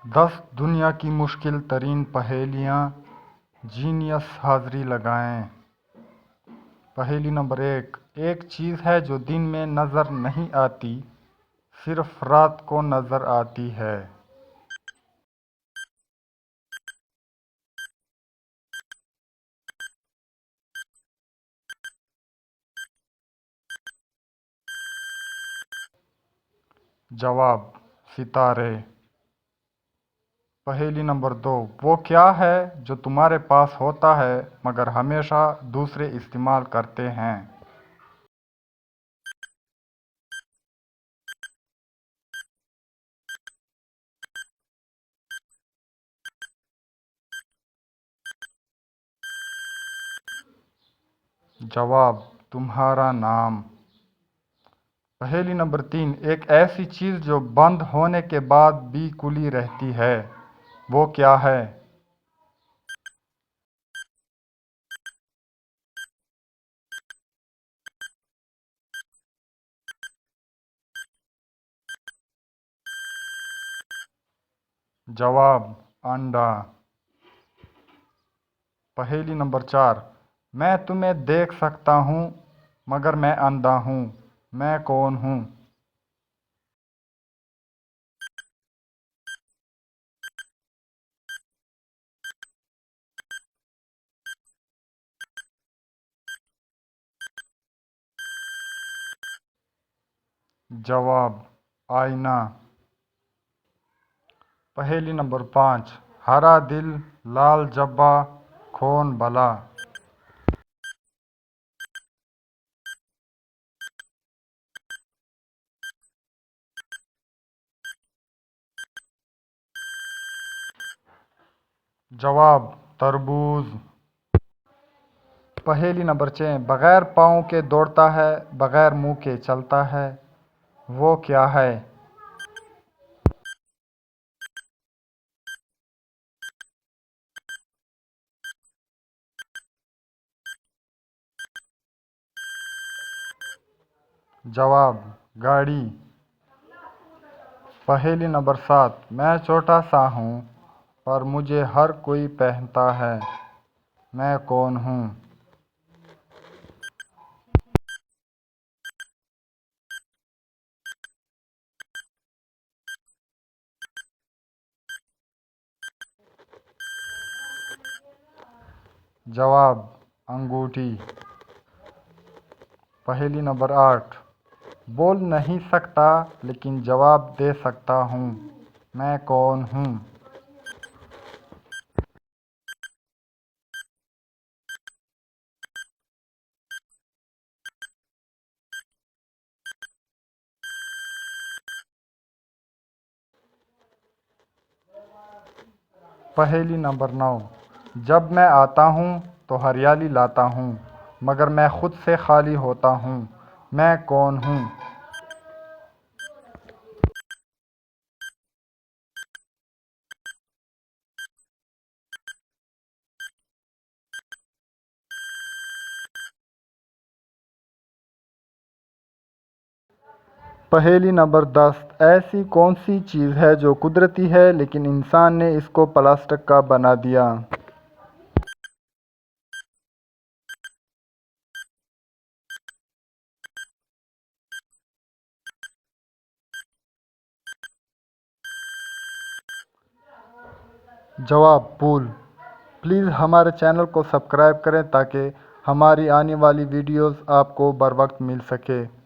10 दुनिया की मुश्किल तरीन पहेलियाँ। जीनियस हाजिरी लगाएं। पहेली नंबर 1। एक चीज़ है जो दिन में नज़र नहीं आती, सिर्फ रात को नज़र आती है। जवाब: सितारे। पहेली नंबर 2। वो क्या है जो तुम्हारे पास होता है मगर हमेशा दूसरे इस्तेमाल करते हैं? जवाब: तुम्हारा नाम। पहेली नंबर 3। एक ऐसी चीज़ जो बंद होने के बाद भी खुली रहती है, वो क्या है? जवाब: अंडा। पहेली नंबर 4। मैं तुम्हें देख सकता हूँ मगर मैं अंधा हूँ, मैं कौन हूँ? जवाब: आईना। पहेली नंबर 5। हरा दिल, लाल जब्बा, कौन भला? जवाब: तरबूज। पहेली नंबर 6। बगैर पाँव के दौड़ता है, बगैर मुंह के चलता है, वो क्या है? जवाब: गाड़ी। पहेली नंबर 7। मैं छोटा सा हूँ पर मुझे हर कोई पहनता है, मैं कौन हूँ? जवाब: अंगूठी। पहेली नंबर 8। बोल नहीं सकता लेकिन जवाब दे सकता हूँ, मैं कौन हूँ? पहेली नंबर 9। जब मैं आता हूँ तो हरियाली लाता हूँ, मगर मैं खुद से खाली होता हूँ, मैं कौन हूँ? पहेली नंबर 10। ऐसी कौन सी चीज़ है जो कुदरती है लेकिन इंसान ने इसको प्लास्टिक का बना दिया? जवाब: पूल। प्लीज़ हमारे चैनल को सब्सक्राइब करें ताकि हमारी आने वाली वीडियोस आपको बर वक्त मिल सके।